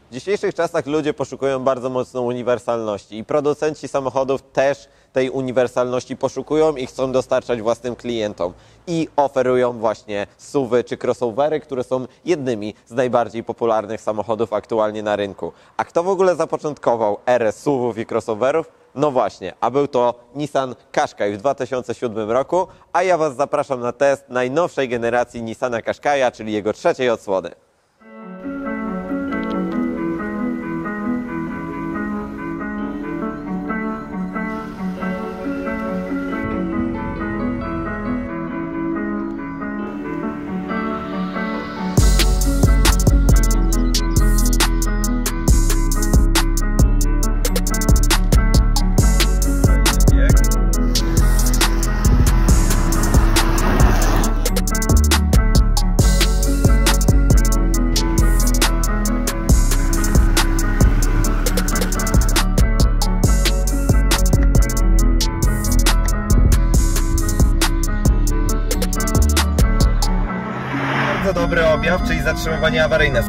W dzisiejszych czasach ludzie poszukują bardzo mocno uniwersalności i producenci samochodów też tej uniwersalności poszukują i chcą dostarczać własnym klientom. I oferują właśnie SUV-y czy crossovery, które są jednymi z najbardziej popularnych samochodów aktualnie na rynku. A kto w ogóle zapoczątkował erę SUV-ów i crossoverów? No właśnie, a był to Nissan Qashqai w 2007 roku, a ja Was zapraszam na test najnowszej generacji Nissana Qashqai'a, czyli jego trzeciej odsłony. Bardzo dobry objaw, czyli zatrzymywanie awaryjne.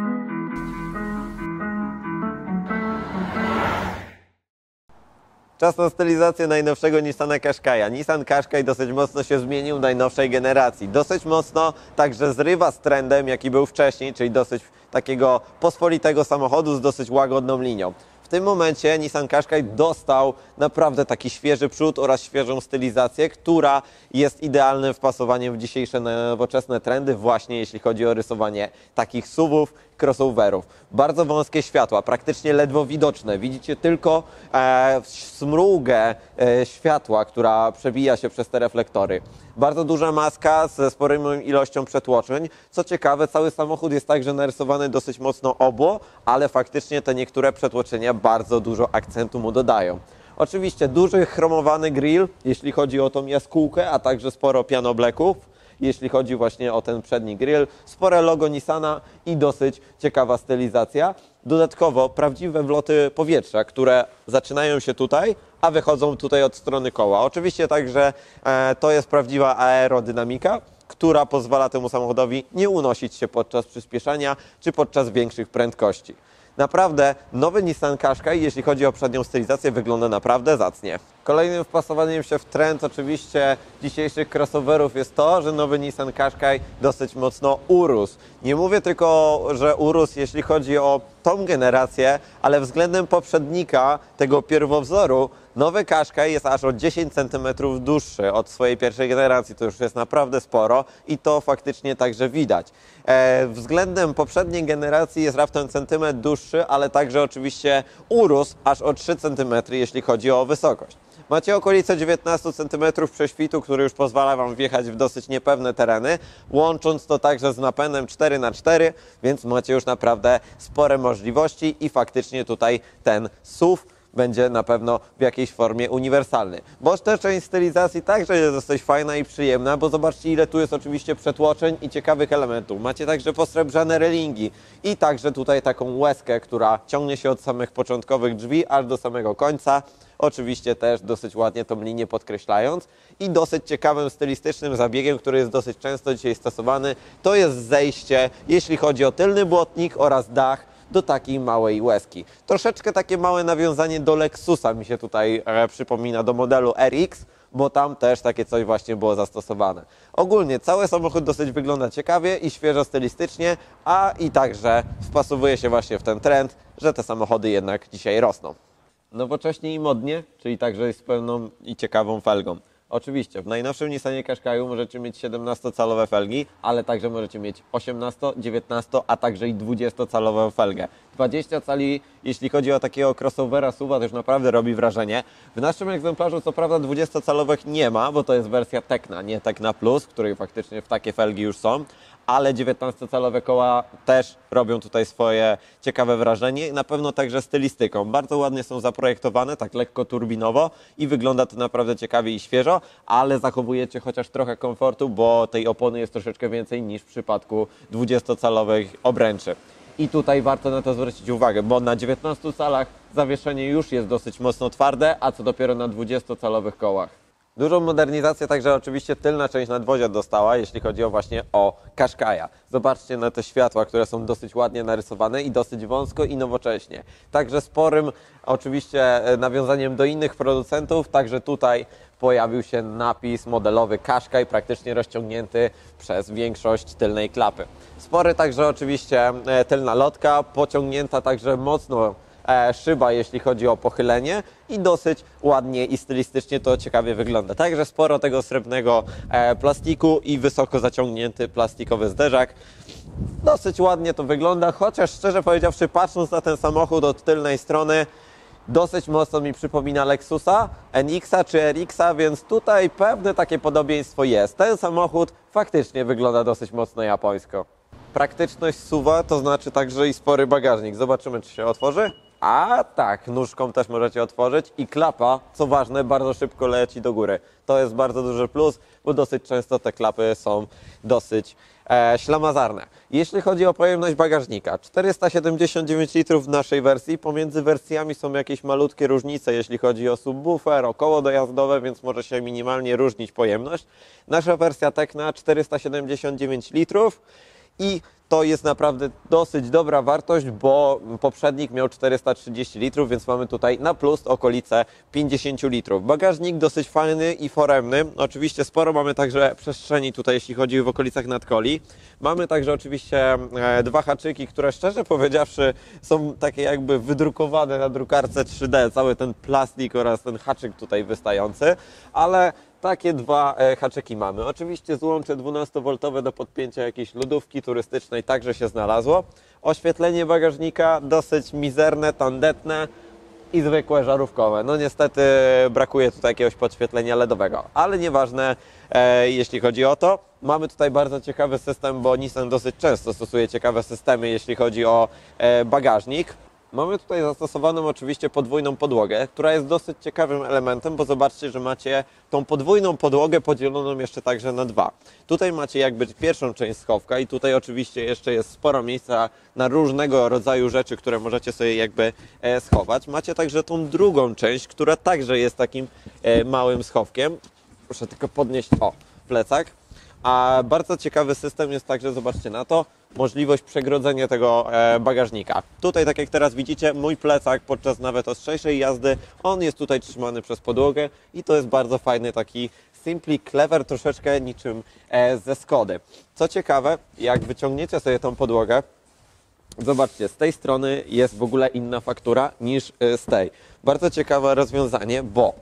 Czas na stylizację najnowszego Nissana Qashqai'a. Nissan Qashqai dosyć mocno się zmienił w najnowszej generacji. Dosyć mocno także zrywa z trendem, jaki był wcześniej, czyli dosyć takiego pospolitego samochodu z dosyć łagodną linią. W tym momencie Nissan Qashqai dostał naprawdę taki świeży przód oraz świeżą stylizację, która jest idealnym wpasowaniem w dzisiejsze nowoczesne trendy, właśnie jeśli chodzi o rysowanie takich SUV-ów, crossoverów. Bardzo wąskie światła, praktycznie ledwo widoczne. Widzicie tylko smrugę światła, która przebija się przez te reflektory. Bardzo duża maska ze sporą ilością przetłoczeń. Co ciekawe, cały samochód jest także narysowany dosyć mocno obło, ale faktycznie te niektóre przetłoczenia bardzo dużo akcentu mu dodają. Oczywiście duży chromowany grill, jeśli chodzi o tą jaskółkę, a także sporo pianobleków, jeśli chodzi właśnie o ten przedni grill. Spore logo Nissana i dosyć ciekawa stylizacja. Dodatkowo prawdziwe wloty powietrza, które zaczynają się tutaj, a wychodzą tutaj od strony koła. Oczywiście także to jest prawdziwa aerodynamika, która pozwala temu samochodowi nie unosić się podczas przyspieszania czy podczas większych prędkości. Naprawdę nowy Nissan Qashqai, jeśli chodzi o przednią stylizację, wygląda naprawdę zacnie. Kolejnym wpasowaniem się w trend oczywiście dzisiejszych crossoverów jest to, że nowy Nissan Qashqai dosyć mocno urósł. Nie mówię tylko, że urósł, jeśli chodzi o tą generację, ale względem poprzednika tego pierwowzoru nowy Qashqai jest aż o 10 cm dłuższy od swojej pierwszej generacji. To już jest naprawdę sporo i to faktycznie także widać. Względem poprzedniej generacji jest raptem centymetr dłuższy, ale także oczywiście urósł aż o 3 cm, jeśli chodzi o wysokość. Macie okolice 19 cm prześwitu, który już pozwala Wam wjechać w dosyć niepewne tereny, łącząc to także z napędem 4x4, więc macie już naprawdę spore możliwości i faktycznie tutaj ten SUV będzie na pewno w jakiejś formie uniwersalny. Boczna część stylizacji także jest dosyć fajna i przyjemna, bo zobaczcie, ile tu jest oczywiście przetłoczeń i ciekawych elementów. Macie także posrebrzane relingi i także tutaj taką łezkę, która ciągnie się od samych początkowych drzwi aż do samego końca. Oczywiście też dosyć ładnie tą linię podkreślając i dosyć ciekawym stylistycznym zabiegiem, który jest dosyć często dzisiaj stosowany, to jest zejście, jeśli chodzi o tylny błotnik oraz dach, do takiej małej łezki. Troszeczkę takie małe nawiązanie do Lexusa mi się tutaj przypomina, do modelu RX, bo tam też takie coś właśnie było zastosowane. Ogólnie cały samochód dosyć wygląda ciekawie i świeżo stylistycznie, a i także wpasowuje się właśnie w ten trend, że te samochody jednak dzisiaj rosną. Nowocześnie i modnie, czyli także z pełną i ciekawą felgą. Oczywiście, w najnowszym Nissanie Qashqai'u możecie mieć 17-calowe felgi, ale także możecie mieć 18, 19, a także i 20-calową felgę. 20 cali, jeśli chodzi o takiego crossovera SUV-a, to już naprawdę robi wrażenie. W naszym egzemplarzu co prawda 20-calowych nie ma, bo to jest wersja Tecna, nie Tecna Plus, w której faktycznie w takie felgi już są, ale 19-calowe koła też robią tutaj swoje ciekawe wrażenie i na pewno także stylistyką. Bardzo ładnie są zaprojektowane, tak lekko turbinowo i wygląda to naprawdę ciekawie i świeżo, ale zachowujecie chociaż trochę komfortu, bo tej opony jest troszeczkę więcej niż w przypadku 20-calowych obręczy. I tutaj warto na to zwrócić uwagę, bo na 19 calach zawieszenie już jest dosyć mocno twarde, a co dopiero na 20-calowych kołach. Dużą modernizację także oczywiście tylna część nadwozia dostała, jeśli chodzi właśnie o Qashqai'a. Zobaczcie na te światła, które są dosyć ładnie narysowane i dosyć wąsko i nowocześnie. Także sporym oczywiście nawiązaniem do innych producentów, także tutaj pojawił się napis modelowy Qashqai, praktycznie rozciągnięty przez większość tylnej klapy. Spory także oczywiście tylna lotka, pociągnięta także mocno szyba, jeśli chodzi o pochylenie i dosyć ładnie i stylistycznie to ciekawie wygląda. Także sporo tego srebrnego plastiku i wysoko zaciągnięty plastikowy zderzak. Dosyć ładnie to wygląda, chociaż szczerze powiedziawszy, patrząc na ten samochód od tylnej strony, dosyć mocno mi przypomina Lexusa, NX-a czy RX-a, więc tutaj pewne takie podobieństwo jest. Ten samochód faktycznie wygląda dosyć mocno japońsko. Praktyczność SUV-a to znaczy także i spory bagażnik. Zobaczymy, czy się otworzy. A tak, nóżką też możecie otworzyć i klapa, co ważne, bardzo szybko leci do góry. To jest bardzo duży plus, bo dosyć często te klapy są dosyć ślamazarne. Jeśli chodzi o pojemność bagażnika, 479 litrów w naszej wersji. Pomiędzy wersjami są jakieś malutkie różnice, jeśli chodzi o subwoofer, o koło dojazdowe, więc może się minimalnie różnić pojemność. Nasza wersja Tecna 479 litrów. I to jest naprawdę dosyć dobra wartość, bo poprzednik miał 430 litrów, więc mamy tutaj na plus okolice 50 litrów. Bagażnik dosyć fajny i foremny. Oczywiście sporo mamy także przestrzeni tutaj, jeśli chodzi w okolicach nadkoli. Mamy także oczywiście dwa haczyki, które szczerze powiedziawszy są takie jakby wydrukowane na drukarce 3D. Cały ten plastik oraz ten haczyk tutaj wystający, ale takie dwa haczyki mamy. Oczywiście złącze 12V do podpięcia jakiejś lodówki turystycznej także się znalazło. Oświetlenie bagażnika dosyć mizerne, tandetne i zwykłe żarówkowe. No niestety brakuje tutaj jakiegoś podświetlenia LEDowego, ale nieważne jeśli chodzi o to. Mamy tutaj bardzo ciekawy system, bo Nissan dosyć często stosuje ciekawe systemy, jeśli chodzi o bagażnik. Mamy tutaj zastosowaną oczywiście podwójną podłogę, która jest dosyć ciekawym elementem, bo zobaczcie, że macie tą podwójną podłogę podzieloną jeszcze także na dwa. Tutaj macie jakby pierwszą część schowka i tutaj oczywiście jeszcze jest sporo miejsca na różnego rodzaju rzeczy, które możecie sobie jakby schować. Macie także tą drugą część, która także jest takim małym schowkiem. Proszę tylko podnieść, plecak. A bardzo ciekawy system jest także, zobaczcie na to, możliwość przegrodzenia tego bagażnika. Tutaj, tak jak teraz widzicie, mój plecak podczas nawet ostrzejszej jazdy, on jest tutaj trzymany przez podłogę i to jest bardzo fajny taki Simply Clever, troszeczkę niczym ze Skody. Co ciekawe, jak wyciągniecie sobie tą podłogę, zobaczcie, z tej strony jest w ogóle inna faktura niż z tej. Bardzo ciekawe rozwiązanie, bo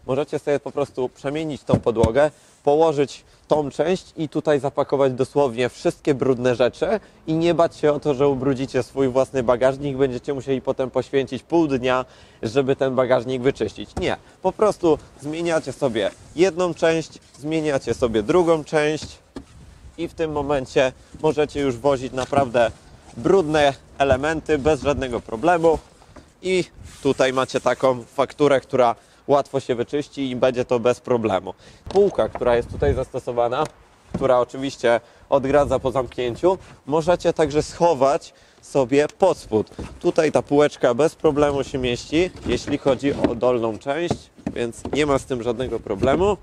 możecie sobie po prostu przemienić tą podłogę, położyć tą część i tutaj zapakować dosłownie wszystkie brudne rzeczy i nie bać się o to, że ubrudzicie swój własny bagażnik, będziecie musieli potem poświęcić pół dnia, żeby ten bagażnik wyczyścić. Nie, po prostu zmieniacie sobie jedną część, zmieniacie sobie drugą część i w tym momencie możecie już wozić naprawdę brudne elementy bez żadnego problemu i tutaj macie taką fakturę, która łatwo się wyczyści i będzie to bez problemu. Półka, która jest tutaj zastosowana, która oczywiście odgradza po zamknięciu, możecie także schować sobie pod spód. Tutaj ta półeczka bez problemu się mieści, jeśli chodzi o dolną część, więc nie ma z tym żadnego problemu.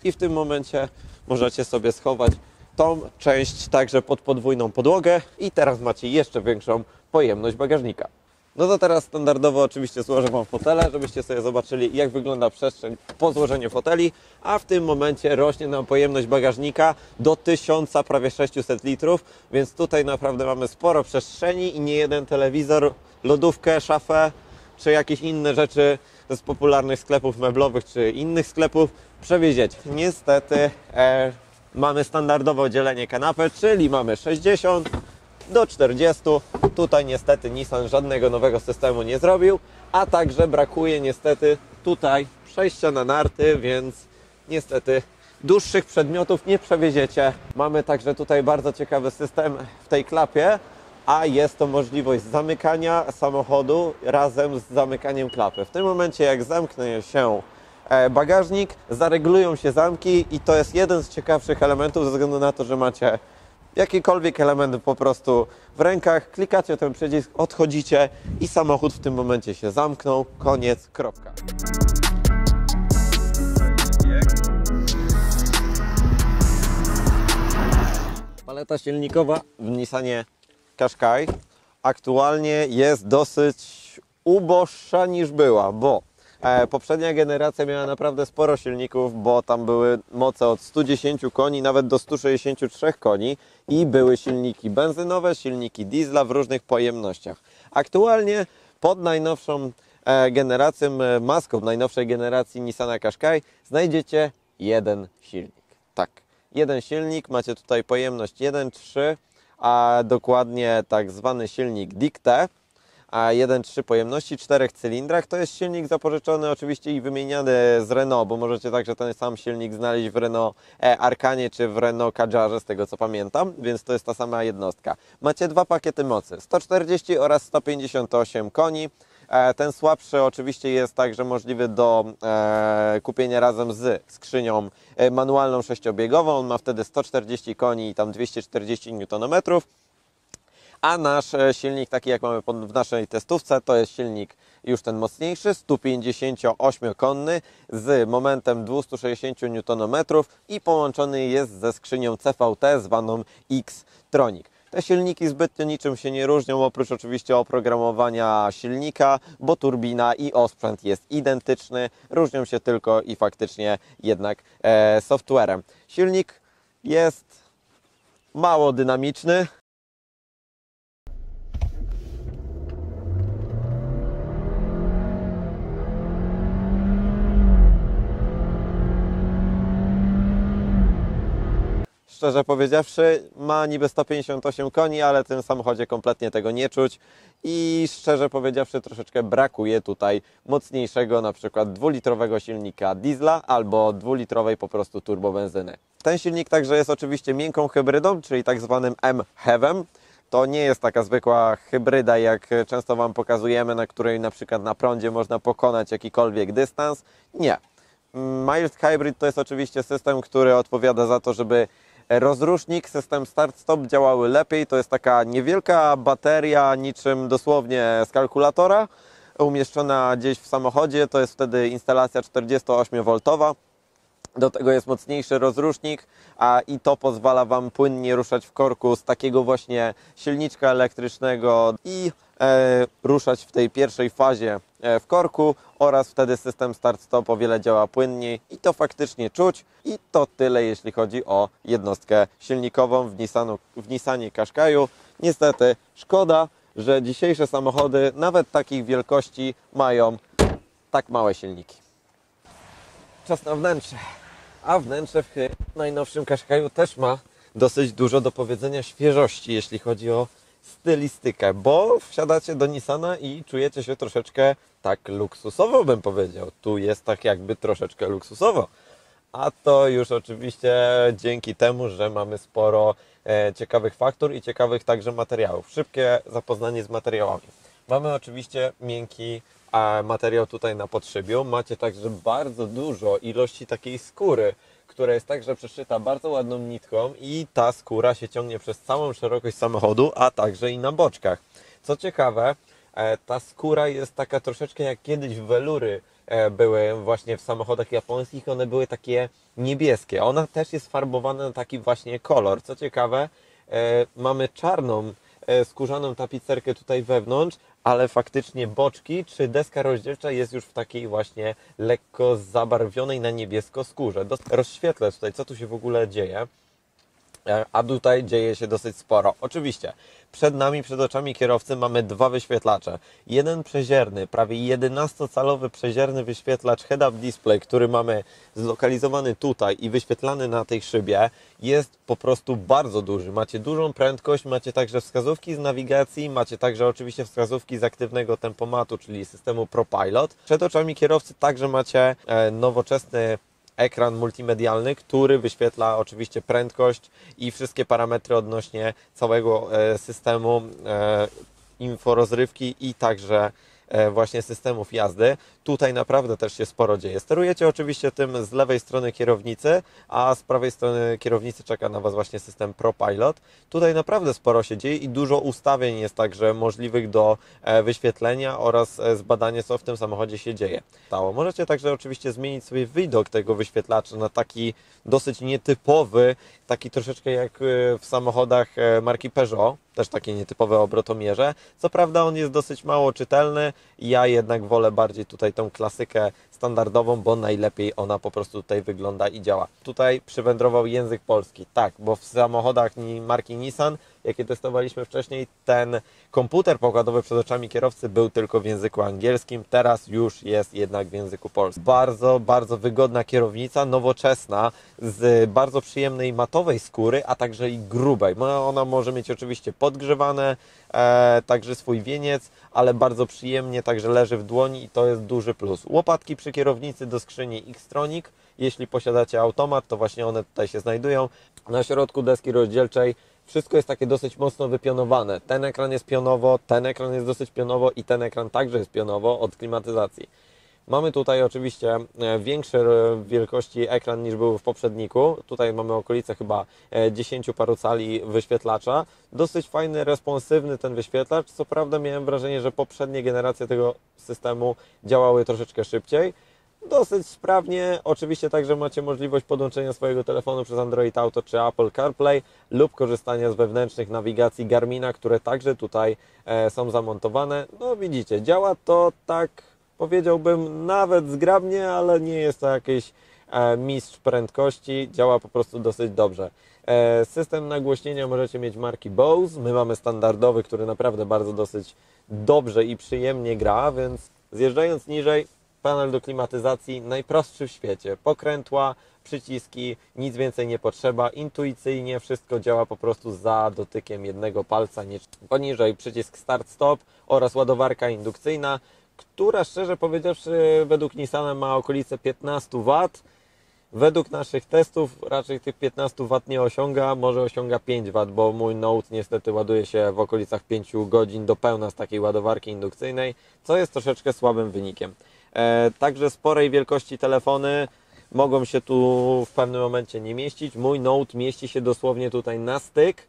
I w tym momencie możecie sobie schować tą część także pod podwójną podłogę i teraz macie jeszcze większą pojemność bagażnika. No to teraz standardowo oczywiście złożę Wam fotele, żebyście sobie zobaczyli, jak wygląda przestrzeń po złożeniu foteli, a w tym momencie rośnie nam pojemność bagażnika do 1000, prawie 600 litrów, więc tutaj naprawdę mamy sporo przestrzeni i nie jeden telewizor, lodówkę, szafę, czy jakieś inne rzeczy z popularnych sklepów meblowych, czy innych sklepów przewieziecie. Niestety mamy standardowe dzielenie kanapy, czyli mamy 60 do 40. Tutaj niestety Nissan żadnego nowego systemu nie zrobił, a także brakuje niestety tutaj przejścia na narty, więc niestety dłuższych przedmiotów nie przewieziecie. Mamy także tutaj bardzo ciekawy system w tej klapie, a jest to możliwość zamykania samochodu razem z zamykaniem klapy. W tym momencie, jak zamknie się bagażnik, zaregulują się zamki i to jest jeden z ciekawszych elementów ze względu na to, że macie jakikolwiek element po prostu w rękach, klikacie ten przycisk, odchodzicie i samochód w tym momencie się zamknął, koniec, kropka. Paleta silnikowa w Nissanie Qashqai aktualnie jest dosyć uboższa niż była, bo poprzednia generacja miała naprawdę sporo silników, bo tam były moce od 110 koni nawet do 163 koni i były silniki benzynowe, silniki diesla w różnych pojemnościach. Aktualnie pod najnowszą generacją, maską najnowszej generacji Nissana Qashqai znajdziecie jeden silnik. Tak, jeden silnik, macie tutaj pojemność 1.3, a dokładnie tak zwany silnik Dicte, a 1.3 pojemności, 4 cylindrach. To jest silnik zapożyczony oczywiście i wymieniany z Renault, bo możecie także ten sam silnik znaleźć w Renault Arkanie czy w Renault Kadżarze, z tego co pamiętam, więc to jest ta sama jednostka. Macie dwa pakiety mocy, 140 oraz 158 koni. Ten słabszy oczywiście jest także możliwy do kupienia razem z skrzynią manualną sześciobiegową. On ma wtedy 140 koni i tam 240 Nm. A nasz silnik, taki jak mamy w naszej testówce, to jest silnik już ten mocniejszy, 158-konny z momentem 260 Nm i połączony jest ze skrzynią CVT zwaną X-Tronic. Te silniki zbytnio niczym się nie różnią, oprócz oczywiście oprogramowania silnika, bo turbina i osprzęt jest identyczny, różnią się tylko i faktycznie jednak softwarem. Silnik jest mało dynamiczny. Szczerze powiedziawszy, ma niby 158 koni, ale w tym samochodzie kompletnie tego nie czuć i szczerze powiedziawszy troszeczkę brakuje tutaj mocniejszego na przykład 2-litrowego silnika diesla albo 2-litrowej po prostu turbobenzyny. Ten silnik także jest oczywiście miękką hybrydą, czyli tak zwanym MHEV-em. To nie jest taka zwykła hybryda, jak często Wam pokazujemy, na której na przykład na prądzie można pokonać jakikolwiek dystans. Nie. Mild Hybrid to jest oczywiście system, który odpowiada za to, żeby rozrusznik, system start-stop działały lepiej. To jest taka niewielka bateria, niczym dosłownie z kalkulatora, umieszczona gdzieś w samochodzie. To jest wtedy instalacja 48V. Do tego jest mocniejszy rozrusznik i to pozwala Wam płynnie ruszać w korku z takiego właśnie silniczka elektrycznego i ruszać w tej pierwszej fazie w korku oraz wtedy system start-stop o wiele działa płynniej i to faktycznie czuć i to tyle jeśli chodzi o jednostkę silnikową w Nissanie Qashqaiu. Niestety szkoda, że dzisiejsze samochody nawet takich wielkości mają tak małe silniki. Czas na wnętrze. A wnętrze w najnowszym Qashqaiu też ma dosyć dużo do powiedzenia świeżości, jeśli chodzi o stylistykę, bo wsiadacie do Nissana i czujecie się troszeczkę tak luksusowo, bym powiedział. Tu jest tak jakby troszeczkę luksusowo. A to już oczywiście dzięki temu, że mamy sporo ciekawych faktur i ciekawych także materiałów. Szybkie zapoznanie z materiałami. Mamy oczywiście miękki materiał tutaj na podszybiu. Macie także bardzo dużo ilości takiej skóry, która jest także przeszyta bardzo ładną nitką i ta skóra się ciągnie przez całą szerokość samochodu, a także i na boczkach. Co ciekawe, ta skóra jest taka troszeczkę jak kiedyś welury były właśnie w samochodach japońskich, one były takie niebieskie. Ona też jest farbowana na taki właśnie kolor. Co ciekawe, mamy czarną skórzaną tapicerkę tutaj wewnątrz, ale faktycznie boczki czy deska rozdzielcza jest już w takiej właśnie lekko zabarwionej na niebiesko skórze. Rozświetlę tutaj, co tu się w ogóle dzieje. A tutaj dzieje się dosyć sporo. Oczywiście, przed nami, przed oczami kierowcy mamy dwa wyświetlacze. Jeden przezierny, prawie 11-calowy przezierny wyświetlacz head-up display, który mamy zlokalizowany tutaj i wyświetlany na tej szybie, jest po prostu bardzo duży. Macie dużą prędkość, macie także wskazówki z nawigacji, macie także oczywiście wskazówki z aktywnego tempomatu, czyli systemu ProPilot. Przed oczami kierowcy także macie nowoczesny ekran multimedialny, który wyświetla oczywiście prędkość i wszystkie parametry odnośnie całego systemu inforozrywki i także właśnie systemów jazdy. Tutaj naprawdę też się sporo dzieje. Sterujecie oczywiście tym z lewej strony kierownicy, a z prawej strony kierownicy czeka na Was właśnie system ProPilot. Tutaj naprawdę sporo się dzieje i dużo ustawień jest także możliwych do wyświetlenia oraz zbadania, co w tym samochodzie się dzieje. Możecie także oczywiście zmienić sobie widok tego wyświetlacza na taki dosyć nietypowy, taki troszeczkę jak w samochodach marki Peugeot, też takie nietypowe obrotomierze. Co prawda on jest dosyć mało czytelny, ja jednak wolę bardziej tutaj tą klasykę standardową, bo najlepiej ona po prostu tutaj wygląda i działa. Tutaj przywędrował język polski, tak, bo w samochodach marki Nissan, jakie testowaliśmy wcześniej, ten komputer pokładowy przed oczami kierowcy był tylko w języku angielskim, teraz już jest jednak w języku polskim. Bardzo, bardzo wygodna kierownica, nowoczesna, z bardzo przyjemnej matowej skóry, a także i grubej. Ona może mieć oczywiście podgrzewane, także swój wieniec, ale bardzo przyjemnie także leży w dłoni i to jest duży plus. Łopatki przy kierownicy do skrzyni Xtronic. Jeśli posiadacie automat, to właśnie one tutaj się znajdują. Na środku deski rozdzielczej wszystko jest takie dosyć mocno wypionowane. Ten ekran jest pionowo, ten ekran jest dosyć pionowo i ten ekran także jest pionowo od klimatyzacji. Mamy tutaj oczywiście większe wielkości ekran niż był w poprzedniku. Tutaj mamy okolice chyba 10 paru cali wyświetlacza. Dosyć fajny, responsywny ten wyświetlacz. Co prawda miałem wrażenie, że poprzednie generacje tego systemu działały troszeczkę szybciej. Dosyć sprawnie. Oczywiście także macie możliwość podłączenia swojego telefonu przez Android Auto czy Apple CarPlay lub korzystania z wewnętrznych nawigacji Garmina, które także tutaj są zamontowane. No widzicie, działa to tak, powiedziałbym, nawet zgrabnie, ale nie jest to jakiś mistrz prędkości. Działa po prostu dosyć dobrze. System nagłośnienia możecie mieć marki Bose. My mamy standardowy, który naprawdę bardzo dosyć dobrze i przyjemnie gra, więc zjeżdżając niżej, panel do klimatyzacji najprostszy w świecie. Pokrętła, przyciski, nic więcej nie potrzeba. Intuicyjnie wszystko działa po prostu za dotykiem jednego palca. Poniżej przycisk start-stop oraz ładowarka indukcyjna, która szczerze powiedziawszy według Nissana ma okolice 15 W. Według naszych testów raczej tych 15 W nie osiąga, może osiąga 5 W, bo mój Note niestety ładuje się w okolicach 5 godzin do pełna z takiej ładowarki indukcyjnej, co jest troszeczkę słabym wynikiem. Także sporej wielkości telefony mogą się tu w pewnym momencie nie mieścić. Mój Note mieści się dosłownie tutaj na styk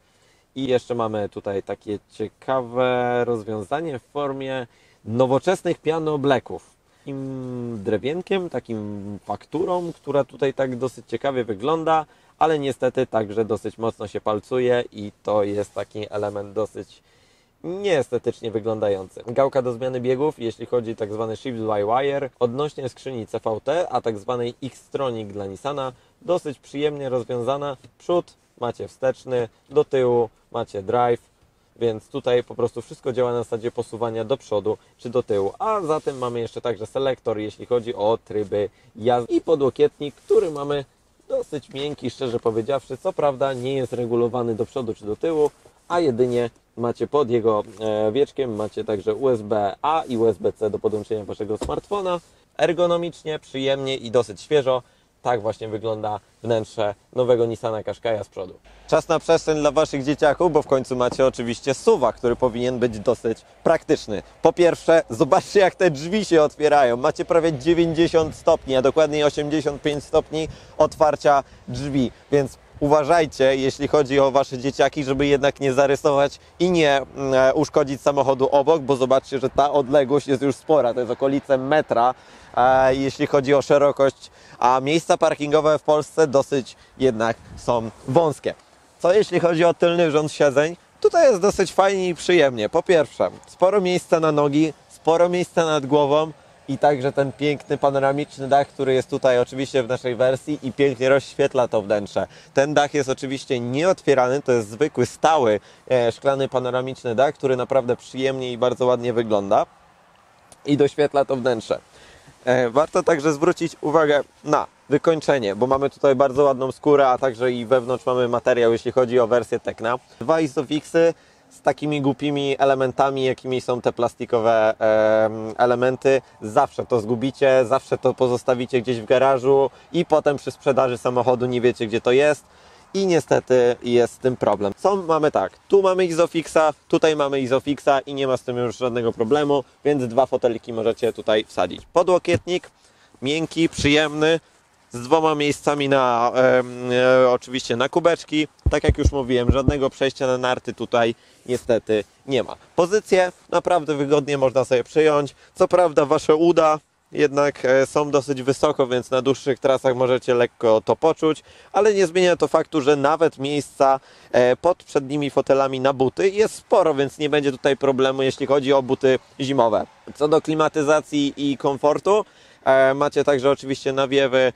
i jeszcze mamy tutaj takie ciekawe rozwiązanie w formie nowoczesnych piano blacków. Takim drewienkiem, takim fakturą, która tutaj tak dosyć ciekawie wygląda, ale niestety także dosyć mocno się palcuje i to jest taki element dosyć nieestetycznie wyglądający. Gałka do zmiany biegów, jeśli chodzi tak zwany shift by wire, odnośnie skrzyni CVT, a tak zwanej Xtronic dla Nissana, dosyć przyjemnie rozwiązana. Przód macie wsteczny, do tyłu macie drive, więc tutaj po prostu wszystko działa na zasadzie posuwania do przodu czy do tyłu. A za tym mamy jeszcze także selektor, jeśli chodzi o tryby jazdy i podłokietnik, który mamy dosyć miękki, szczerze powiedziawszy. Co prawda nie jest regulowany do przodu czy do tyłu, a jedynie macie pod jego wieczkiem, macie także USB-A i USB-C do podłączenia Waszego smartfona. Ergonomicznie, przyjemnie i dosyć świeżo. Tak właśnie wygląda wnętrze nowego Nissana Qashqai'a z przodu. Czas na przestrzeń dla Waszych dzieciaków, bo w końcu macie oczywiście SUV-a, który powinien być dosyć praktyczny. Po pierwsze, zobaczcie jak te drzwi się otwierają. Macie prawie 90 stopni, a dokładniej 85 stopni otwarcia drzwi, więc uważajcie, jeśli chodzi o Wasze dzieciaki, żeby jednak nie zarysować i nie uszkodzić samochodu obok, bo zobaczcie, że ta odległość jest już spora, to jest okolice metra, jeśli chodzi o szerokość, a miejsca parkingowe w Polsce dosyć jednak są wąskie. Co jeśli chodzi o tylny rząd siedzeń? Tutaj jest dosyć fajnie i przyjemnie. Po pierwsze, sporo miejsca na nogi, sporo miejsca nad głową, i także ten piękny panoramiczny dach, który jest tutaj oczywiście w naszej wersji i pięknie rozświetla to wnętrze. Ten dach jest oczywiście nieotwierany, to jest zwykły, stały, szklany panoramiczny dach, który naprawdę przyjemnie i bardzo ładnie wygląda i doświetla to wnętrze. Warto także zwrócić uwagę na wykończenie, bo mamy tutaj bardzo ładną skórę, a także i wewnątrz mamy materiał, jeśli chodzi o wersję Tecna. Dwa Isofixy z takimi głupimi elementami, jakimi są te plastikowe elementy. Zawsze to zgubicie, zawsze to pozostawicie gdzieś w garażu i potem przy sprzedaży samochodu nie wiecie, gdzie to jest. i niestety jest z tym problem. Co mamy tak, tu mamy Isofixa, tutaj mamy Isofixa i nie ma z tym już żadnego problemu, więc 2 foteliki możecie tutaj wsadzić. Podłokietnik, miękki, przyjemny, z 2 miejscami na oczywiście na kubeczki. Tak jak już mówiłem, żadnego przejścia na narty tutaj niestety nie ma. Pozycję naprawdę wygodnie można sobie przyjąć. Co prawda wasze uda jednak są dosyć wysoko, więc na dłuższych trasach możecie lekko to poczuć, ale nie zmienia to faktu, że nawet miejsca pod przednimi fotelami na buty jest sporo, więc nie będzie tutaj problemu, jeśli chodzi o buty zimowe. Co do klimatyzacji i komfortu, macie także oczywiście nawiewy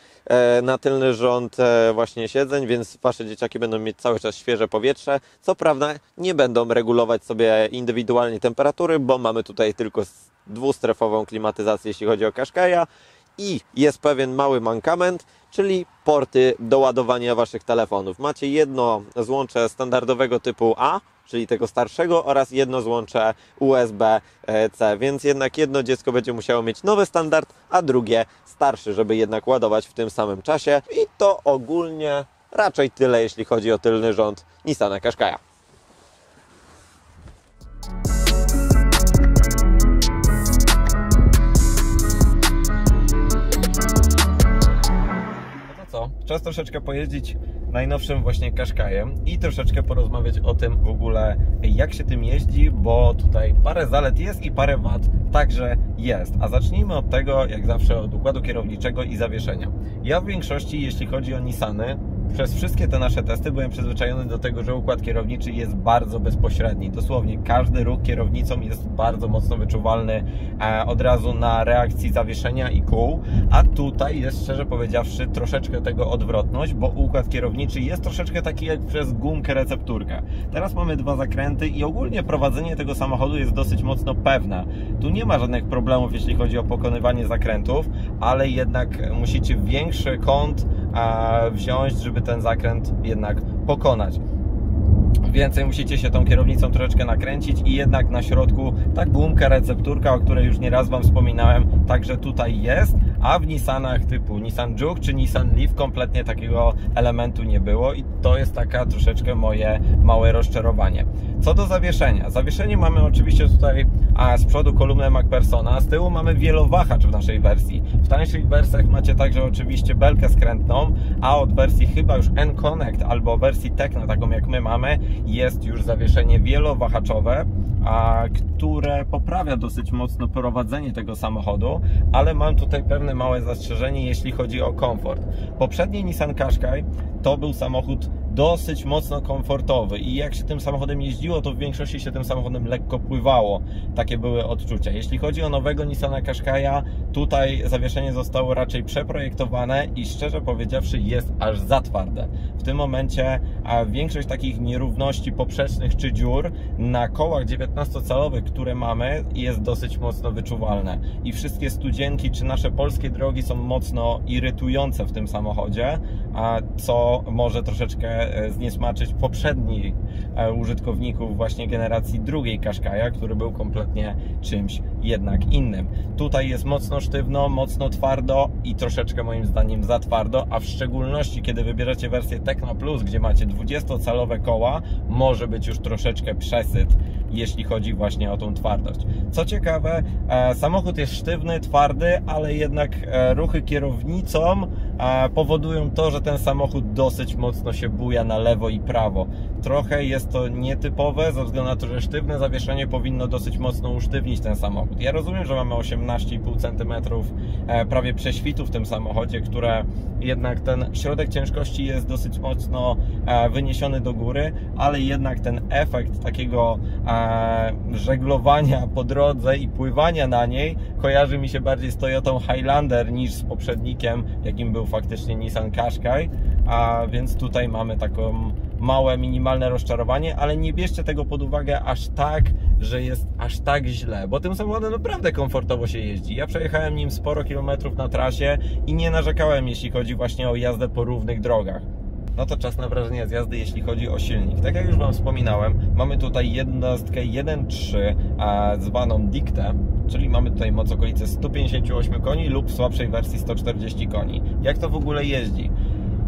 na tylny rząd właśnie siedzeń, więc wasze dzieciaki będą mieć cały czas świeże powietrze. Co prawda nie będą regulować sobie indywidualnie temperatury, bo mamy tutaj tylko dwustrefową klimatyzację, jeśli chodzi o Qashqai'a, i jest pewien mały mankament, czyli porty do ładowania waszych telefonów. Macie jedno złącze standardowego typu A, czyli tego starszego, oraz jedno złącze USB-C, więc jednak jedno dziecko będzie musiało mieć nowy standard, a drugie starszy, żeby jednak ładować w tym samym czasie. I to ogólnie raczej tyle, jeśli chodzi o tylny rząd Nissana Qashqai'a. Czas troszeczkę pojeździć najnowszym właśnie Qashqai'em i troszeczkę porozmawiać o tym w ogóle, jak się tym jeździ, bo tutaj parę zalet jest i parę wad także jest. A zacznijmy od tego, jak zawsze, od układu kierowniczego i zawieszenia. Ja w większości, jeśli chodzi o Nissany, przez wszystkie te nasze testy byłem przyzwyczajony do tego, że układ kierowniczy jest bardzo bezpośredni. Dosłownie każdy ruch kierownicą jest bardzo mocno wyczuwalny od razu na reakcji zawieszenia i kół, a tutaj jest, szczerze powiedziawszy, troszeczkę tego odwrotność, bo układ kierowniczy jest troszeczkę taki jak przez gumkę recepturkę. Teraz mamy 2 zakręty i ogólnie prowadzenie tego samochodu jest dosyć mocno pewne. Tu nie ma żadnych problemów, jeśli chodzi o pokonywanie zakrętów, ale jednak musicie większy kąt wziąć, żeby ten zakręt jednak pokonać. Więcej musicie się tą kierownicą troszeczkę nakręcić i jednak na środku ta gumka recepturka, o której już nieraz Wam wspominałem, także tutaj jest, a w Nissanach typu Nissan Juke czy Nissan Leaf kompletnie takiego elementu nie było i to jest taka troszeczkę moje małe rozczarowanie. Co do zawieszenia. Zawieszenie mamy oczywiście tutaj z przodu kolumnę MacPhersona, z tyłu mamy wielowahacz w naszej wersji. W tańszych wersjach macie także oczywiście belkę skrętną, a od wersji chyba już N-Connect albo wersji Tecna, taką jak my mamy, jest już zawieszenie wielowahaczowe, które poprawia dosyć mocno prowadzenie tego samochodu, ale mam tutaj pewne małe zastrzeżenie, jeśli chodzi o komfort. Poprzedni Nissan Qashqai to był samochód dosyć mocno komfortowy i jak się tym samochodem jeździło, to w większości się tym samochodem lekko pływało. Takie były odczucia. Jeśli chodzi o nowego Nissana Qashqai'a, tutaj zawieszenie zostało raczej przeprojektowane i szczerze powiedziawszy jest aż za twarde. W tym momencie większość takich nierówności poprzecznych czy dziur na kołach 19-calowych, które mamy, jest dosyć mocno wyczuwalne. I wszystkie studzienki czy nasze polskie drogi są mocno irytujące w tym samochodzie, co może troszeczkę zniesmaczyć poprzednich użytkowników właśnie generacji drugiej Qashqai'a, który był kompletnie czymś jednak innym. Tutaj jest mocno sztywno, mocno twardo i troszeczkę moim zdaniem za twardo, a w szczególności kiedy wybierzecie wersję Tecna Plus, gdzie macie 20-calowe koła, może być już troszeczkę przesyt, jeśli chodzi właśnie o tą twardość. Co ciekawe, samochód jest sztywny, twardy, ale jednak ruchy kierownicą powodują to, że ten samochód dosyć mocno się buja na lewo i prawo. Trochę jest to nietypowe, ze względu na to, że sztywne zawieszenie powinno dosyć mocno usztywnić ten samochód. Ja rozumiem, że mamy 18,5 cm prawie prześwitu w tym samochodzie, które jednak ten środek ciężkości jest dosyć mocno wyniesiony do góry, ale jednak ten efekt takiego żeglowania po drodze i pływania na niej kojarzy mi się bardziej z Toyotą Highlander niż z poprzednikiem, jakim był faktycznie Nissan Qashqai, a więc tutaj mamy taką małe, minimalne rozczarowanie, ale nie bierzcie tego pod uwagę aż tak, że jest aż tak źle, bo tym samochodem naprawdę komfortowo się jeździ. Ja przejechałem nim sporo kilometrów na trasie i nie narzekałem, jeśli chodzi właśnie o jazdę po równych drogach. No to czas na wrażenia z jazdy, jeśli chodzi o silnik. Tak jak już Wam wspominałem, mamy tutaj jednostkę 1.3 zwaną Dictę, czyli mamy tutaj moc okolice 158 koni lub w słabszej wersji 140 koni. Jak to w ogóle jeździ?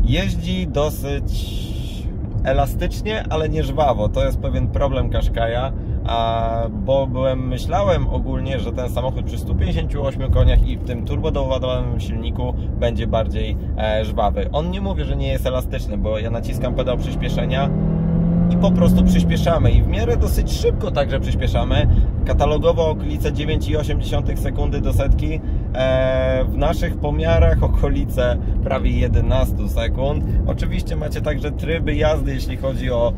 Jeździ dosyć elastycznie, ale nie żwawo. To jest pewien problem Qashqai'a, bo myślałem ogólnie, że ten samochód przy 158 koniach i w tym turbodoładowanym silniku będzie bardziej żwawy. On nie mówi, że nie jest elastyczny, bo ja naciskam pedał przyspieszenia i po prostu przyspieszamy i w miarę dosyć szybko także przyspieszamy. Katalogowo okolice 9,8 sekundy do setki, w naszych pomiarach okolice prawie 11 sekund. Oczywiście macie także tryby jazdy, jeśli chodzi o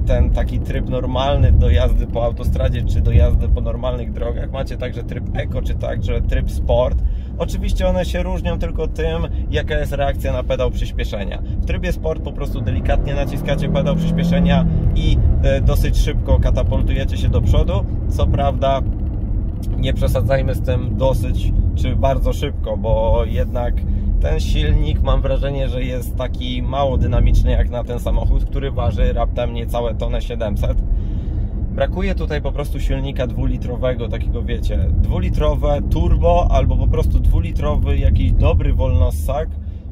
ten taki tryb normalny do jazdy po autostradzie czy do jazdy po normalnych drogach. Macie także tryb Eco czy także tryb Sport. Oczywiście one się różnią tylko tym, jaka jest reakcja na pedał przyspieszenia. W trybie Sport po prostu delikatnie naciskacie pedał przyspieszenia i dosyć szybko katapultujecie się do przodu. Co prawda nie przesadzajmy z tym dosyć czy bardzo szybko, bo jednak ten silnik mam wrażenie, że jest taki mało dynamiczny jak na ten samochód, który waży raptem niecałe tonę 700. Brakuje tutaj po prostu silnika dwulitrowego, takiego wiecie, dwulitrowe turbo albo po prostu dwulitrowy jakiś dobry wolnossak,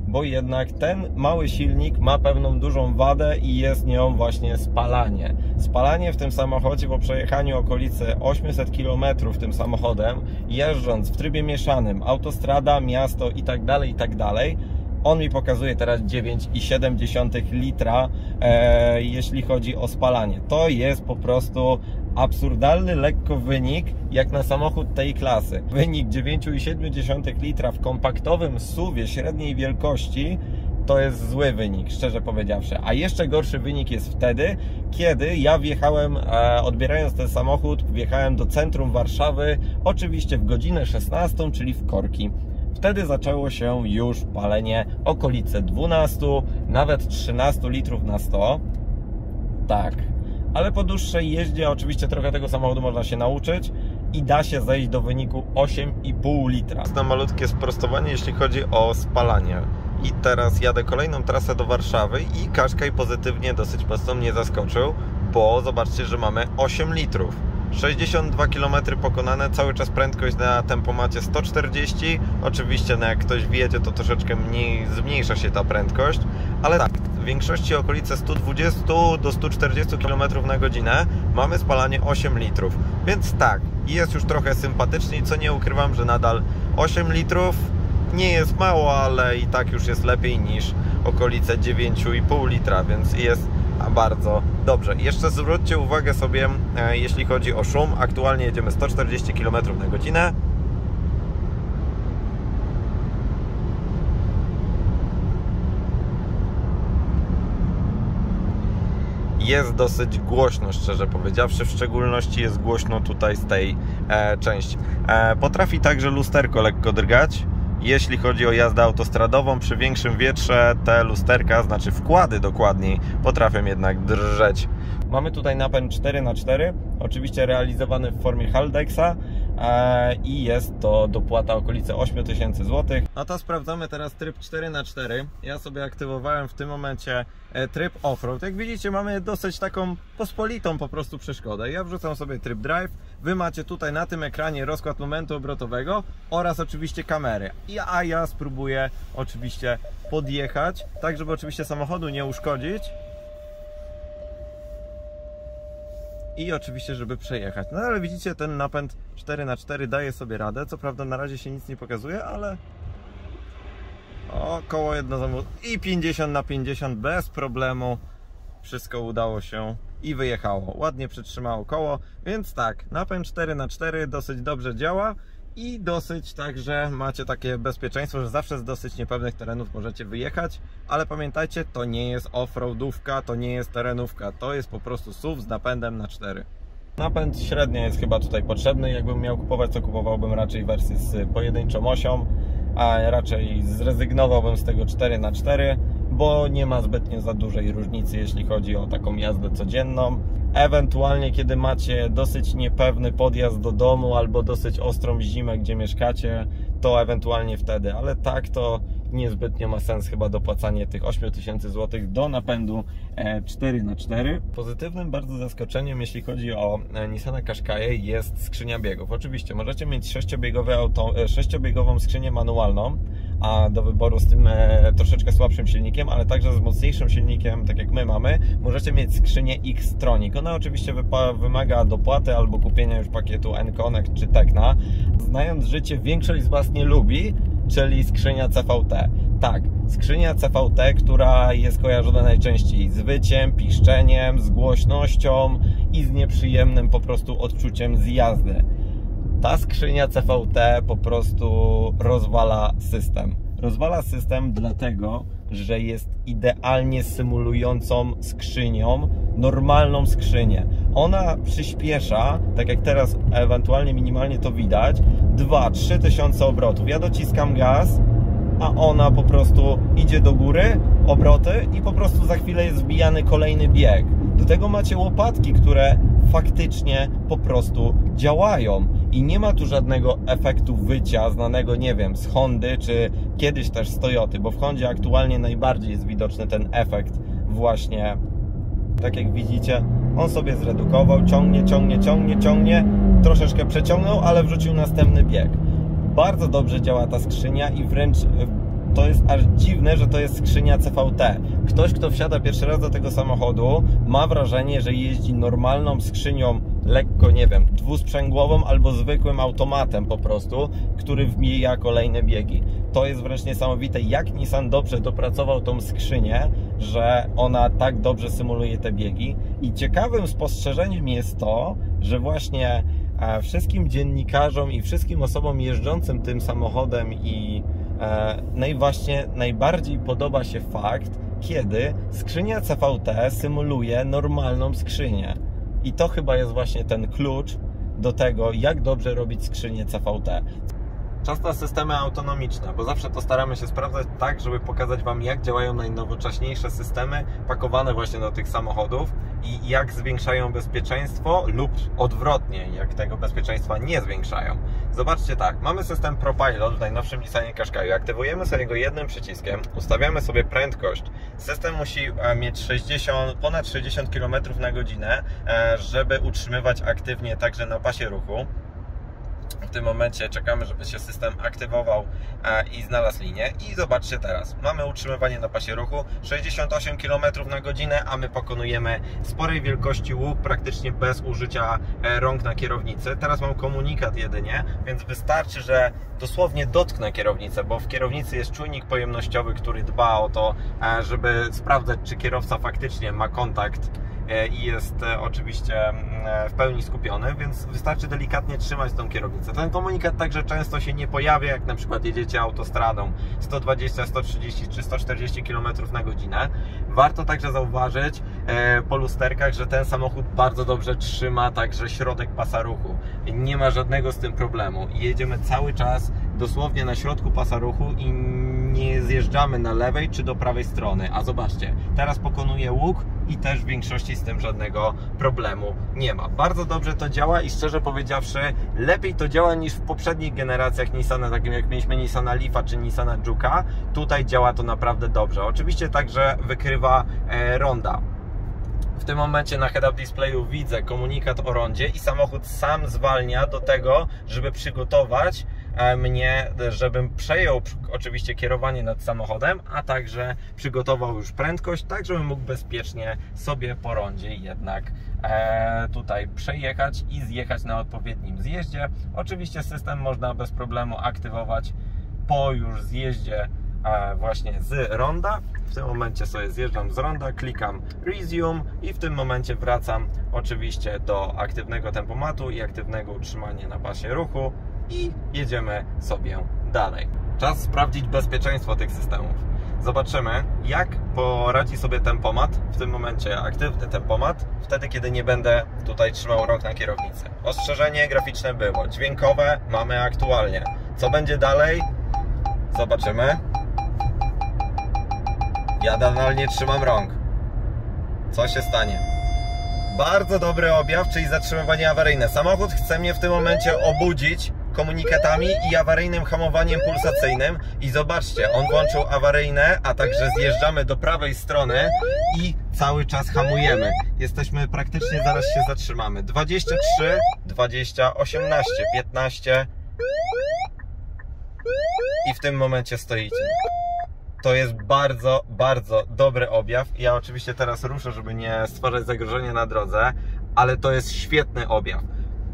bo jednak ten mały silnik ma pewną dużą wadę i jest nią właśnie spalanie. Spalanie w tym samochodzie po przejechaniu okolicy 800 km tym samochodem, jeżdżąc w trybie mieszanym, autostrada, miasto i tak dalej, on mi pokazuje teraz 9,7 litra, jeśli chodzi o spalanie. To jest po prostu absurdalny lekko wynik jak na samochód tej klasy. Wynik 9,7 litra w kompaktowym SUV-ie średniej wielkości to jest zły wynik, szczerze powiedziawszy. A jeszcze gorszy wynik jest wtedy, kiedy ja wjechałem, odbierając ten samochód, wjechałem do centrum Warszawy, oczywiście w godzinę 16, czyli w korki. Wtedy zaczęło się już palenie okolice 12, nawet 13 litrów na 100. Tak, ale po dłuższej jeździe oczywiście trochę tego samochodu można się nauczyć i da się zejść do wyniku 8,5 litra. Na malutkie sprostowanie, jeśli chodzi o spalanie. I teraz jadę kolejną trasę do Warszawy i Qashqai pozytywnie dosyć mocno mnie zaskoczył, bo zobaczcie, że mamy 8 litrów. 62 km pokonane, cały czas prędkość na tempomacie 140. Oczywiście jak ktoś wjedzie, to troszeczkę mniej zmniejsza się ta prędkość, ale tak, w większości okolice 120 do 140 km na godzinę mamy spalanie 8 litrów, więc tak, jest już trochę sympatycznie, co nie ukrywam, że nadal 8 litrów nie jest mało, ale i tak już jest lepiej niż okolice 9,5 litra, więc jest bardzo dobrze. Jeszcze zwróćcie uwagę sobie, jeśli chodzi o szum. Aktualnie jedziemy 140 km na godzinę. Jest dosyć głośno, szczerze powiedziawszy, w szczególności jest głośno tutaj z tej części. Potrafi także lusterko lekko drgać. Jeśli chodzi o jazdę autostradową, przy większym wietrze te lusterka, znaczy wkłady dokładniej, potrafią jednak drżeć. Mamy tutaj napęd 4x4, oczywiście realizowany w formie Haldexa i jest to dopłata okolice 8000 zł. No to sprawdzamy teraz tryb 4x4. Ja sobie aktywowałem w tym momencie tryb offroad. Jak widzicie, mamy dosyć taką pospolitą po prostu przeszkodę. Ja wrzucam sobie tryb drive. Wy macie tutaj na tym ekranie rozkład momentu obrotowego oraz oczywiście kamery. A ja spróbuję oczywiście podjechać, tak żeby oczywiście samochodu nie uszkodzić. I oczywiście, żeby przejechać. No ale widzicie, ten napęd 4x4 daje sobie radę. Co prawda na razie się nic nie pokazuje, ale koło jednozamu i 50/50 bez problemu wszystko udało się i wyjechało. Ładnie przytrzymało koło, więc tak, napęd 4x4 dosyć dobrze działa i dosyć także macie takie bezpieczeństwo, że zawsze z dosyć niepewnych terenów możecie wyjechać, ale pamiętajcie, to nie jest off-roadówka, to nie jest terenówka, to jest po prostu SUV z napędem na 4. Napęd średnio jest chyba tutaj potrzebny. Jakbym miał kupować, to kupowałbym raczej wersję z pojedynczą osią, a raczej zrezygnowałbym z tego 4x4, bo nie ma zbytnio za dużej różnicy, jeśli chodzi o taką jazdę codzienną. Ewentualnie, kiedy macie dosyć niepewny podjazd do domu albo dosyć ostrą zimę, gdzie mieszkacie, to ewentualnie wtedy, ale tak to niezbytnio ma sens chyba dopłacanie tych 8000 zł do napędu 4x4. Pozytywnym bardzo zaskoczeniem, jeśli chodzi o Nissana Qashqai, jest skrzynia biegów. Oczywiście możecie mieć 6-biegową skrzynię manualną, a do wyboru z tym troszeczkę słabszym silnikiem, ale także z mocniejszym silnikiem, tak jak my mamy, możecie mieć skrzynię X-Tronic. Ona oczywiście wymaga dopłaty albo kupienia już pakietu N-Connect czy Tecna. Znając życie, większość z Was nie lubi, czyli skrzynia CVT. Tak, skrzynia CVT, która jest kojarzona najczęściej z wyciem, piszczeniem, z głośnością i z nieprzyjemnym po prostu odczuciem z jazdy. Ta skrzynia CVT po prostu rozwala system. Rozwala system dlatego, że jest idealnie symulującą skrzynią, normalną skrzynię. Ona przyspiesza, tak jak teraz ewentualnie minimalnie to widać, 2-3 tysiące obrotów. Ja dociskam gaz, a ona po prostu idzie do góry, obroty i po prostu za chwilę jest wbijany kolejny bieg. Do tego macie łopatki, które faktycznie po prostu działają i nie ma tu żadnego efektu wycia znanego, nie wiem, z Hondy czy kiedyś też z Toyoty, bo w Hondzie aktualnie najbardziej jest widoczny ten efekt właśnie. Tak jak widzicie, on sobie zredukował, ciągnie, troszeczkę przeciągnął, ale wrzucił następny bieg. Bardzo dobrze działa ta skrzynia i wręcz to jest aż dziwne, że to jest skrzynia CVT. Ktoś, kto wsiada pierwszy raz do tego samochodu, ma wrażenie, że jeździ normalną skrzynią, lekko, nie wiem, dwusprzęgłową albo zwykłym automatem po prostu, który wmija kolejne biegi. To jest wręcz niesamowite, jak Nissan dobrze dopracował tą skrzynię, że ona tak dobrze symuluje te biegi. I ciekawym spostrzeżeniem jest to, że właśnie wszystkim dziennikarzom i wszystkim osobom jeżdżącym tym samochodem i najbardziej podoba się fakt, kiedy skrzynia CVT symuluje normalną skrzynię. I to chyba jest właśnie ten klucz do tego, jak dobrze robić skrzynię CVT. Czas na systemy autonomiczne, bo zawsze to staramy się sprawdzać tak, żeby pokazać Wam, jak działają najnowocześniejsze systemy pakowane właśnie do tych samochodów i jak zwiększają bezpieczeństwo lub odwrotnie, jak tego bezpieczeństwa nie zwiększają. Zobaczcie tak, mamy system ProPilot w najnowszym Nissanie Qashqai'u. Aktywujemy sobie go jednym przyciskiem, ustawiamy sobie prędkość. System musi mieć ponad 60 km na godzinę, żeby utrzymywać aktywnie także na pasie ruchu. W tym momencie czekamy, żeby się system aktywował i znalazł linię. I zobaczcie teraz, mamy utrzymywanie na pasie ruchu 68 km na godzinę, a my pokonujemy sporej wielkości łuk praktycznie bez użycia rąk na kierownicy. Teraz mam komunikat jedynie, więc wystarczy, że dosłownie dotknę kierownicę, bo w kierownicy jest czujnik pojemnościowy, który dba o to, żeby sprawdzać, czy kierowca faktycznie ma kontakt i jest oczywiście w pełni skupiony, więc wystarczy delikatnie trzymać tą kierownicę. Ten komunikat także często się nie pojawia, jak na przykład jedziecie autostradą 120, 130 czy 140 km na godzinę. Warto także zauważyć po lusterkach, że ten samochód bardzo dobrze trzyma także środek pasa ruchu. Nie ma żadnego z tym problemu. Jedziemy cały czas dosłownie na środku pasa ruchu i nie zjeżdżamy na lewej czy do prawej strony. A zobaczcie, teraz pokonuję łuk i też w większości z tym żadnego problemu nie ma. Bardzo dobrze to działa i szczerze powiedziawszy, lepiej to działa niż w poprzednich generacjach Nissana, takim jak mieliśmy Nissana Leafa czy Nissana Juke'a. Tutaj działa to naprawdę dobrze. Oczywiście także wykrywa ronda. W tym momencie na head-up displayu widzę komunikat o rondzie i samochód sam zwalnia do tego, żeby przygotować mnie, żebym przejął oczywiście kierowanie nad samochodem, a także przygotował już prędkość, tak żebym mógł bezpiecznie sobie po rondzie jednak tutaj przejechać i zjechać na odpowiednim zjeździe. Oczywiście system można bez problemu aktywować po już zjeździe właśnie z ronda. W tym momencie sobie zjeżdżam z ronda, klikam Resume i w tym momencie wracam oczywiście do aktywnego tempomatu i aktywnego utrzymania na pasie ruchu i jedziemy sobie dalej. Czas sprawdzić bezpieczeństwo tych systemów. Zobaczymy, jak poradzi sobie tempomat, w tym momencie aktywny tempomat, wtedy kiedy nie będę tutaj trzymał rąk na kierownicy. Ostrzeżenie graficzne było, dźwiękowe mamy aktualnie. Co będzie dalej? Zobaczymy. Ja nadal nie trzymam rąk. Co się stanie? Bardzo dobry objaw, czyli zatrzymywanie awaryjne. Samochód chce mnie w tym momencie obudzić komunikatami i awaryjnym hamowaniem pulsacyjnym. I zobaczcie, on włączył awaryjne, a także zjeżdżamy do prawej strony i cały czas hamujemy. Jesteśmy praktycznie, zaraz się zatrzymamy. 23, 20, 18, 15... i w tym momencie stoicie. To jest bardzo, bardzo dobry objaw. Ja oczywiście teraz ruszę, żeby nie stwarzać zagrożenia na drodze, ale to jest świetny objaw.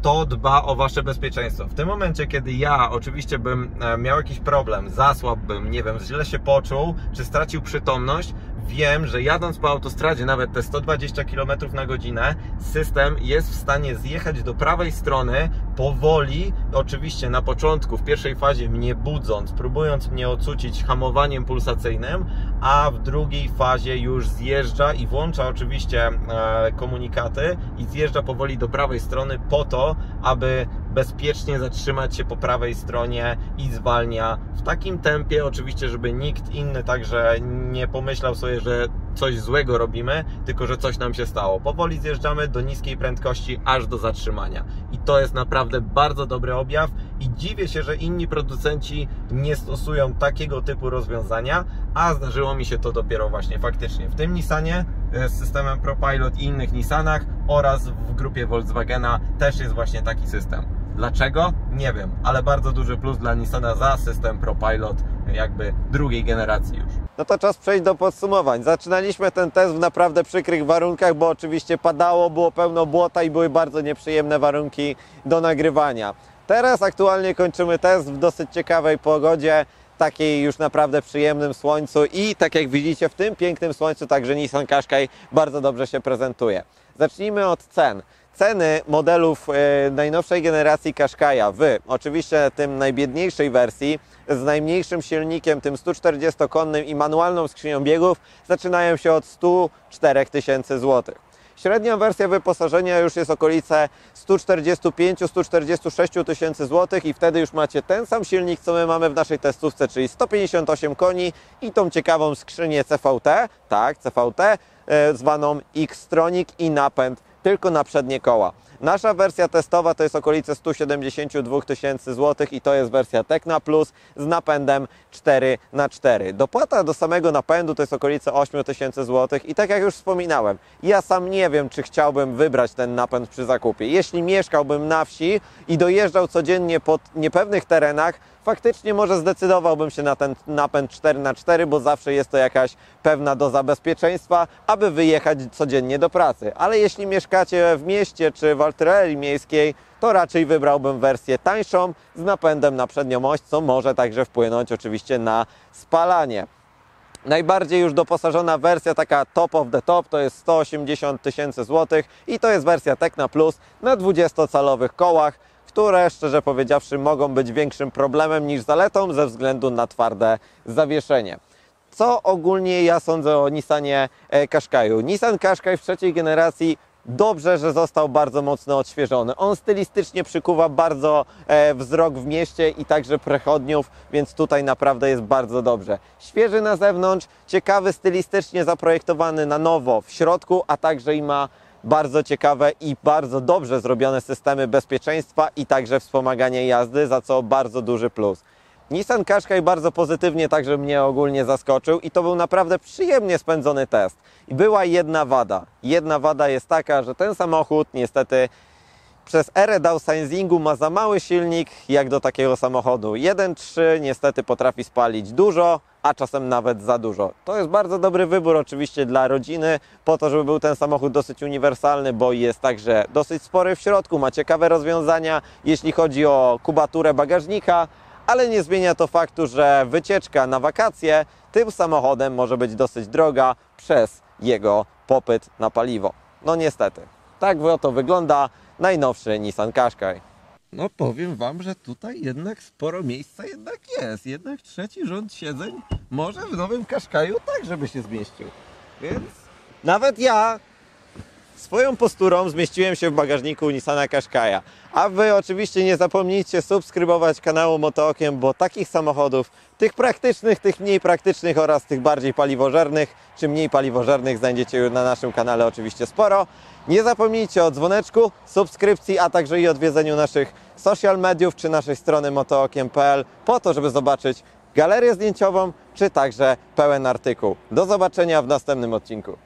To dba o wasze bezpieczeństwo. W tym momencie, kiedy ja oczywiście bym miał jakiś problem, zasłabłbym, nie wiem, źle się poczuł, czy stracił przytomność, wiem, że jadąc po autostradzie nawet te 120 km na godzinę, system jest w stanie zjechać do prawej strony powoli, oczywiście na początku, w pierwszej fazie mnie budząc, próbując mnie ocucić hamowaniem pulsacyjnym, a w drugiej fazie już zjeżdża i włącza oczywiście komunikaty i zjeżdża powoli do prawej strony po to, aby bezpiecznie zatrzymać się po prawej stronie i zwalnia w takim tempie, oczywiście, żeby nikt inny także nie pomyślał sobie, że coś złego robimy, tylko że coś nam się stało. Powoli zjeżdżamy do niskiej prędkości aż do zatrzymania. I to jest naprawdę bardzo dobry objaw i dziwię się, że inni producenci nie stosują takiego typu rozwiązania, a zdarzyło mi się to dopiero właśnie faktycznie w tym Nissanie z systemem ProPilot i innych Nissanach oraz w grupie Volkswagena też jest właśnie taki system. Dlaczego? Nie wiem, ale bardzo duży plus dla Nissana za system ProPilot jakby drugiej generacji już. No to czas przejść do podsumowań. Zaczynaliśmy ten test w naprawdę przykrych warunkach, bo oczywiście padało, było pełno błota i były bardzo nieprzyjemne warunki do nagrywania. Teraz aktualnie kończymy test w dosyć ciekawej pogodzie, takiej już naprawdę przyjemnym słońcu i tak jak widzicie w tym pięknym słońcu także Nissan Qashqai bardzo dobrze się prezentuje. Zacznijmy od cen. Ceny modelów najnowszej generacji Qashqai'a w oczywiście tym najbiedniejszej wersji z najmniejszym silnikiem, tym 140-konnym i manualną skrzynią biegów zaczynają się od 104 000 zł. Średnia wersja wyposażenia już jest okolice 145-146 tysięcy złotych i wtedy już macie ten sam silnik, co my mamy w naszej testówce, czyli 158 koni i tą ciekawą skrzynię CVT, tak, CVT, zwaną X-Tronic i napęd tylko na przednie koła. Nasza wersja testowa to jest okolice 172 tysięcy złotych i to jest wersja Tecna Plus z napędem 4x4. Dopłata do samego napędu to jest okolice 8 tysięcy złotych i tak jak już wspominałem, ja sam nie wiem, czy chciałbym wybrać ten napęd przy zakupie. Jeśli mieszkałbym na wsi i dojeżdżał codziennie po niepewnych terenach, faktycznie może zdecydowałbym się na ten napęd 4x4, bo zawsze jest to jakaś pewna doza bezpieczeństwa, aby wyjechać codziennie do pracy. Ale jeśli mieszkacie w mieście czy w artylerii miejskiej, to raczej wybrałbym wersję tańszą z napędem na przednią oś, co może także wpłynąć oczywiście na spalanie. Najbardziej już doposażona wersja, taka top of the top, to jest 180 tysięcy złotych i to jest wersja Tecna Plus na 20-calowych kołach, które szczerze powiedziawszy mogą być większym problemem niż zaletą ze względu na twarde zawieszenie. Co ogólnie ja sądzę o Nissanie Qashqai'u? Nissan Qashqai w trzeciej generacji dobrze, że został bardzo mocno odświeżony. On stylistycznie przykuwa bardzo wzrok w mieście i także przechodniów, więc tutaj naprawdę jest bardzo dobrze. Świeży na zewnątrz, ciekawy stylistycznie zaprojektowany na nowo w środku, a także i ma bardzo ciekawe i bardzo dobrze zrobione systemy bezpieczeństwa i także wspomaganie jazdy, za co bardzo duży plus. Nissan Qashqai bardzo pozytywnie także mnie ogólnie zaskoczył i to był naprawdę przyjemnie spędzony test. I była jedna wada. Jedna wada jest taka, że ten samochód niestety przez erę downsizingu ma za mały silnik jak do takiego samochodu. 1.3 niestety potrafi spalić dużo, a czasem nawet za dużo. To jest bardzo dobry wybór oczywiście dla rodziny, po to, żeby był ten samochód dosyć uniwersalny, bo jest także dosyć spory w środku, ma ciekawe rozwiązania, jeśli chodzi o kubaturę bagażnika, ale nie zmienia to faktu, że wycieczka na wakacje tym samochodem może być dosyć droga przez jego popyt na paliwo. No niestety, tak oto wygląda najnowszy Nissan Qashqai. No powiem Wam, że tutaj jednak sporo miejsca jednak jest. Jednak trzeci rząd siedzeń może w nowym Qashqaiu tak, żeby się zmieścił. Więc nawet ja swoją posturą zmieściłem się w bagażniku Nissana Qashqai'a. A Wy oczywiście nie zapomnijcie subskrybować kanału Motookiem, bo takich samochodów, tych praktycznych, tych mniej praktycznych oraz tych bardziej paliwożernych czy mniej paliwożernych znajdziecie już na naszym kanale oczywiście sporo. Nie zapomnijcie o dzwoneczku, subskrypcji, a także i odwiedzeniu naszych social mediów czy naszej strony motookiem.pl po to, żeby zobaczyć galerię zdjęciową czy także pełen artykuł. Do zobaczenia w następnym odcinku.